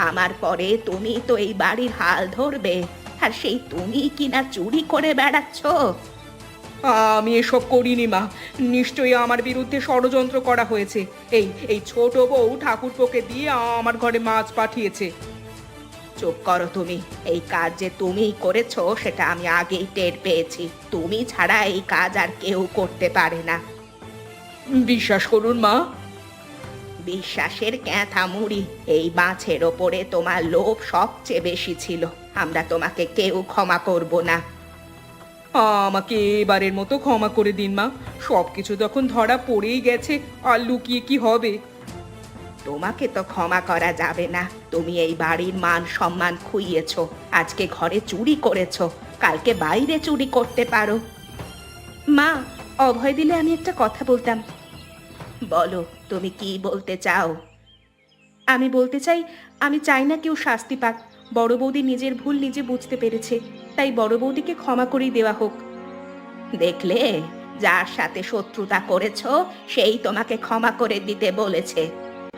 আমার পরে তুমি তো এই বাড়ির হাল ধরবে, আর সেই তুমি কিনা চুরি করে বেড়াচ্ছ। আমি এসব করিনি মা। নিশ্চয়ই আমার বিরুদ্ধে ষড়যন্ত্র করা হয়েছে। এই এই ছোট বউ ঠাকুরপোকে দিয়ে আমার ঘরে মাছ পাঠিয়েছে। চুপ করো তুমি। এই কাজ যে তুমিই করেছো সেটা আমি আগেই টের পেয়েছি। তুমি ছাড়া এই কাজ আর কেউ করতে পারে না। বিশ্বাস করুন মা। বিশ্বাসের ক্যাঁথা মুড়ি। এই মাছের ওপরে তোমার লোভ সবচেয়ে বেশি ছিল। আমরা তোমাকে কেউ ক্ষমা করব না। আমাকে এবারের মতো ক্ষমা করে দিন মা। সবকিছু যখন ধরা পড়েই গেছে, আর লুকিয়ে কি হবে? তোমাকে তো ক্ষমা করা যাবে না। তুমি এই বাড়ির মান সম্মান খুইয়েছো। আজকে ঘরে চুরি করেছো, কালকে বাইরে চুরি করতে পারো। মা, অভয় দিলে আমি একটা কথা বলতাম। বলো, তুমি কি বলতে চাও? আমি বলতে চাই, আমি চাই না কেউ শাস্তি পাক। বড় বৌদি নিজের ভুল নিজে বুঝতে পেরেছে, তাই বড় বৌদিকে ক্ষমা করেই দেওয়া হোক। দেখলে, যার সাথে শত্রুতা করেছো সেই তোমাকে ক্ষমা করে দিতে বলেছে।